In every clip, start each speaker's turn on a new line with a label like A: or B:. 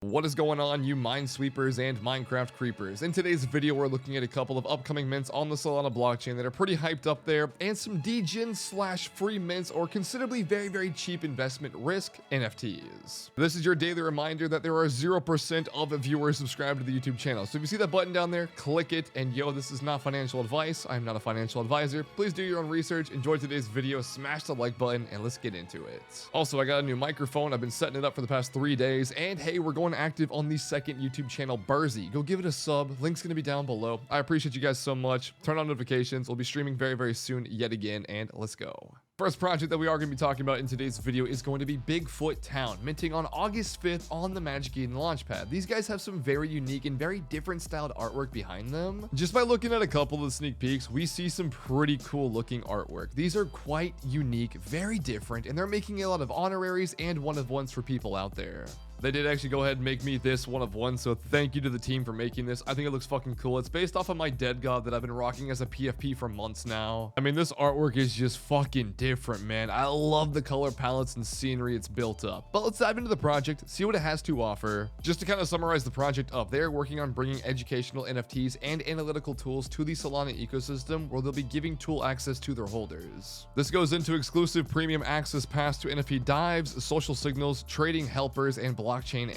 A: What is going on, you minesweepers and Minecraft creepers? In today's video, we're looking at a couple of upcoming mints on the Solana blockchain that are pretty hyped up there, and some degen / free mints or considerably very cheap investment risk NFTs. This is your daily reminder that there are 0% of viewers subscribed to the YouTube channel. So if you see that button down there, click it. And yo, this is not financial advice. I'm not a financial advisor. Please do your own research, enjoy today's video, smash the like button, and let's get into it. Also, I got a new microphone. I've been setting it up for the past 3 days, and hey, we're going active on the second YouTube channel, Burzy. Go give it a sub. Link's gonna be down below. I appreciate you guys so much. Turn on notifications. We'll be streaming very soon yet again, and let's go. First project that we are going to be talking about in today's video is going to be Bigfoot Town, minting on August 5th on the Magic Eden launchpad. These guys have some very unique and very different styled artwork behind them. Just by looking at a couple of the sneak peeks, we see some pretty cool looking artwork. These are quite unique, very different, and they're making a lot of honoraries and one-of-ones for people out there. They did actually go ahead and make me this one of one, so thank you to the team for making this. I think it looks fucking cool. It's based off of my dead god that I've been rocking as a PFP for months now. I mean, this artwork is just fucking different, man. I love the color palettes and scenery it's built up. But let's dive into the project, see what it has to offer. Just to kind of summarize the project up, they're working on bringing educational NFTs and analytical tools to the Solana ecosystem, where they'll be giving tool access to their holders. This goes into exclusive premium access pass to NFT dives, social signals, trading helpers, and blockchain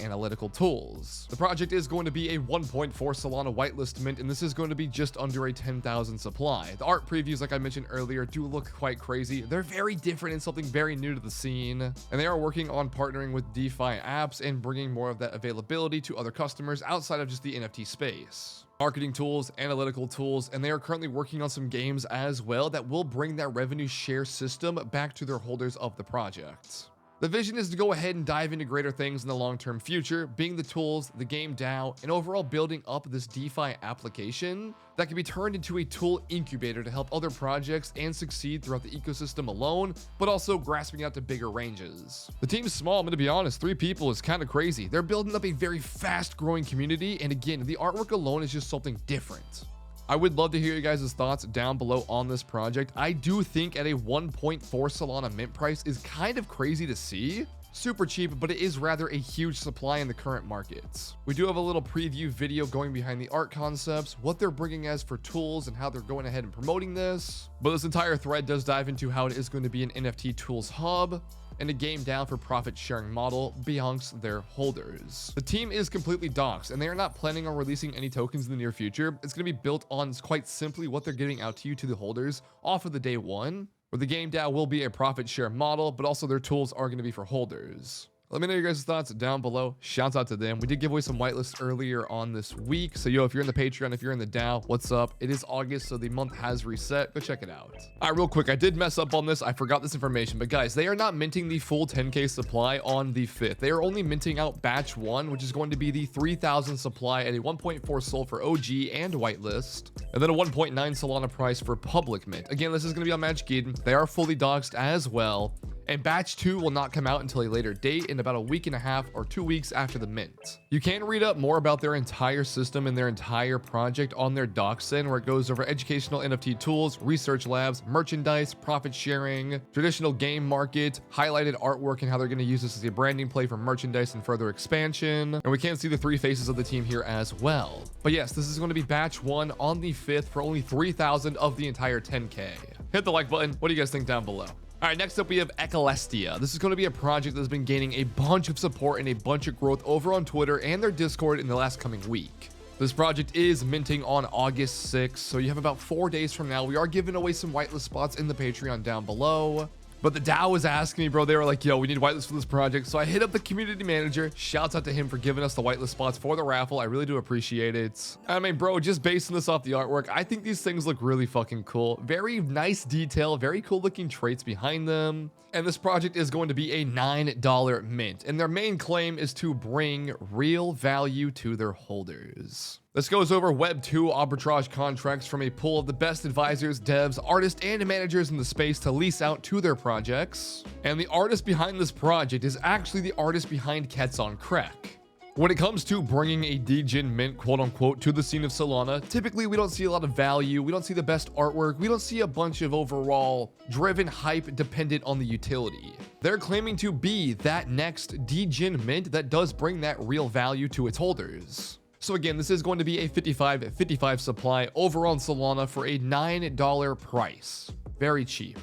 A: analytical tools. The project is going to be a 1.4 Solana whitelist mint, and this is going to be just under a 10,000 supply. The art previews, like I mentioned earlier, do look quite crazy. They're very different and something very new to the scene, and they are working on partnering with DeFi apps and bringing more of that availability to other customers outside of just the NFT space. Marketing tools, analytical tools, and they are currently working on some games as well that will bring that revenue share system back to their holders of the project. The vision is to go ahead and dive into greater things in the long-term future, being the tools, the game DAO, and overall building up this DeFi application that can be turned into a tool incubator to help other projects and succeed throughout the ecosystem alone, but also grasping out to bigger ranges. The team's small, I'm gonna be honest, 3 people is kind of crazy. They're building up a very fast-growing community, and again, the artwork alone is just something different. I would love to hear you guys' thoughts down below on this project. I do think at a 1.4 Solana mint price is kind of crazy to see. Super cheap, but it is rather a huge supply in the current markets. We do have a little preview video going behind the art concepts, what they're bringing as for tools, and how they're going ahead and promoting this. But this entire thread does dive into how it is going to be an NFT tools hub and a game down for profit sharing model amongst their holders. The team is completely doxed, and they are not planning on releasing any tokens in the near future. It's going to be built on quite simply what they're giving out to you, to the holders, off of the day one, where the game DAO will be a profit share model, but also their tools are going to be for holders. Let me know your guys' thoughts down below. Shouts out to them. We did give away some whitelists earlier on this week. So yo, if you're in the Patreon, if you're in the DAO, what's up? It is August, so the month has reset. Go check it out. All right, real quick, I did mess up on this. I forgot this information, but guys, they are not minting the full 10K supply on the 5th. They are only minting out batch 1, which is going to be the 3,000 supply at a 1.4 SOL for OG and whitelist, and then a 1.9 Solana price for public mint. Again, this is going to be on Magic Eden. They are fully doxed as well. And batch 2 will not come out until a later date, in about a week and a half or 2 weeks after the mint. You can read up more about their entire system and their entire project on their docs, where it goes over educational NFT tools, research labs, merchandise, profit sharing, traditional game market, highlighted artwork, and how they're going to use this as a branding play for merchandise and further expansion. And we can see the 3 faces of the team here as well. But yes, this is going to be batch 1 on the 5th for only 3,000 of the entire 10K. Hit the like button. What do you guys think down below? All right, next up we have Echoestia. This is going to be a project that's been gaining a bunch of support and a bunch of growth over on Twitter and their Discord in the last coming week. This project is minting on August 6th, so you have about 4 days from now. We are giving away some whitelist spots in the Patreon down below. But the DAO was asking me, bro, they were like, yo, we need whitelist for this project. So I hit up the community manager. Shouts out to him for giving us the whitelist spots for the raffle. I really do appreciate it. I mean, bro, just basing this off the artwork, I think these things look really fucking cool. Very nice detail, very cool looking traits behind them. And this project is going to be a $9 mint. And their main claim is to bring real value to their holders. This goes over Web 2 arbitrage contracts from a pool of the best advisors, devs, artists, and managers in the space to lease out to their projects. And the artist behind this project is actually the artist behind Cats on Crack. When it comes to bringing a degen mint, quote unquote, to the scene of Solana, typically we don't see a lot of value, we don't see the best artwork, we don't see a bunch of overall driven hype dependent on the utility. They're claiming to be that next degen mint that does bring that real value to its holders. So again, this is going to be a 55 supply over on Solana for a $9 price. Very cheap.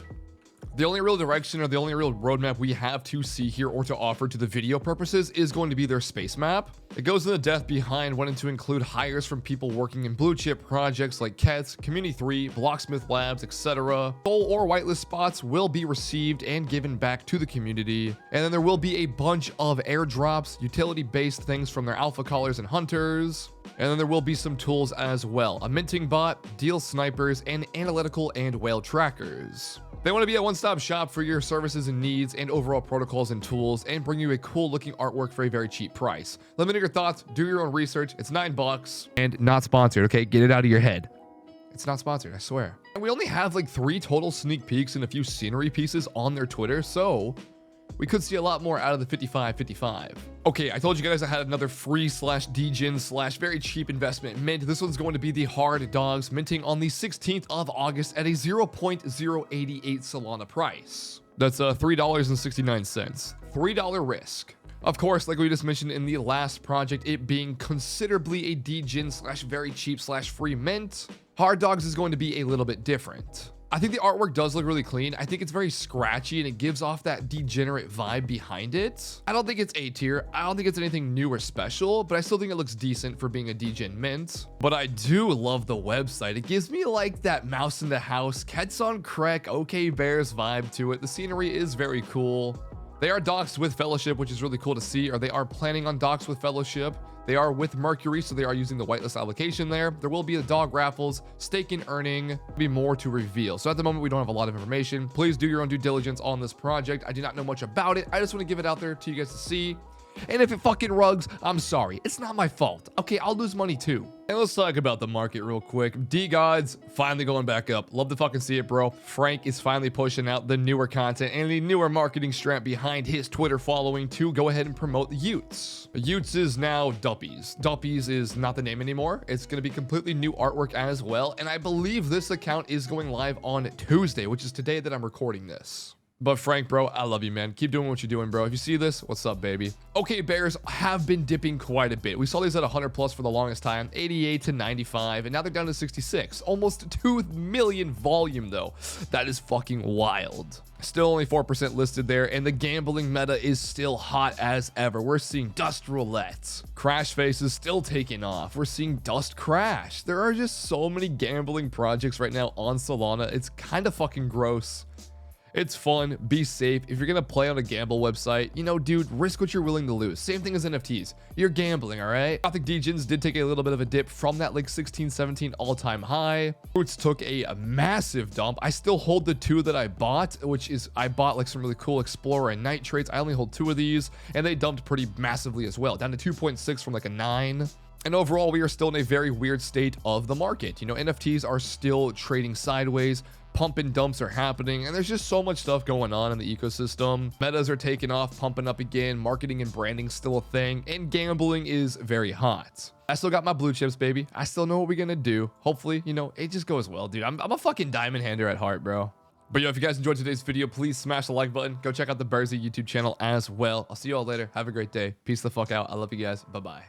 A: The only real direction or the only real roadmap we have to see here or to offer to the video purposes is going to be their space map. It goes in the depth behind wanting to include hires from people working in blue chip projects like Kets, Community 3, Blocksmith Labs, etc. Soul or whitelist spots will be received and given back to the community. And then there will be a bunch of airdrops, utility-based things from their alpha callers and hunters. And then there will be some tools as well, a minting bot, deal snipers, and analytical and whale trackers. They want to be a one-stop shop for your services and needs and overall protocols and tools and bring you a cool looking artwork for a very cheap price. Let me know your thoughts, do your own research. It's $9 and not sponsored, okay? Get it out of your head. It's not sponsored, I swear. And we only have like 3 total sneak peeks and a few scenery pieces on their Twitter, so we could see a lot more out of the 55. Okay, I told you guys I had another free / degen / very cheap investment mint. This one's going to be the hard dogs minting on the 16th of August at a 0.088 Solana price. That's $3.69. $3 risk. Of course, like we just mentioned in the last project, it being considerably a degen / very cheap / free mint, hard dogs is going to be a little bit different. I think the artwork does look really clean. I think it's very scratchy and it gives off that degenerate vibe behind it. I don't think it's A tier. I don't think it's anything new or special, but I still think it looks decent for being a degen mint. But I do love the website. It gives me like that mouse in the house, Kets on Crack, OK Bears vibe to it. The scenery is very cool. They are doxed with Fellowship, which is really cool to see, or they are planning on doxed with Fellowship. They are with Mercury, so they are using the whitelist application there. There will be the dog raffles, stake and earning, be more to reveal. So at the moment, we don't have a lot of information. Please do your own due diligence on this project. I do not know much about it. I just want to give it out there to you guys to see. And if it fucking rugs, I'm sorry. It's not my fault. Okay, I'll lose money too. And let's talk about the market real quick. D-Gods finally going back up. Love to fucking see it, bro. Frank is finally pushing out the newer content and the newer marketing strap behind his Twitter following to go ahead and promote the Utes. Utes is now Duppies. Duppies is not the name anymore. It's going to be completely new artwork as well. And I believe this account is going live on Tuesday, which is today that I'm recording this. But Frank, bro, I love you, man. Keep doing what you're doing, bro. If you see this, what's up, baby? Okay, bears have been dipping quite a bit. We saw these at 100 plus for the longest time, 88 to 95, and now they're down to 66. Almost 2 million volume, though. That is fucking wild. Still only 4% listed there, and the gambling meta is still hot as ever. We're seeing Dust Roulette. Crash Face is still taking off. We're seeing Dust Crash. There are just so many gambling projects right now on Solana. It's kind of fucking gross. It's fun, be safe. If you're gonna play on a gamble website, you know, dude, risk what you're willing to lose. Same thing as NFTs. You're gambling, all right? Gothic Degens did take a little bit of a dip from that like 16, 17 all-time high. Roots took a massive dump. I still hold the 2 that I bought, which is I bought like some really cool Explorer and Nitrates. I only hold 2 of these, and they dumped pretty massively as well, down to 2.6 from like a 9. And overall, we are still in a very weird state of the market. You know, NFTs are still trading sideways. Pump and dumps are happening, and there's just so much stuff going on in the ecosystem. Metas are taking off, pumping up again. Marketing and branding still a thing, and gambling is very hot. I still got my blue chips, baby. I still know what we're gonna do. Hopefully, you know, it just goes well, dude. I'm a fucking diamond hander at heart, bro. But yo, if you guys enjoyed today's video, please smash the like button. Go check out the Jerzy YouTube channel as well. I'll see you all later. Have a great day. Peace the fuck out. I love you guys. Bye-bye.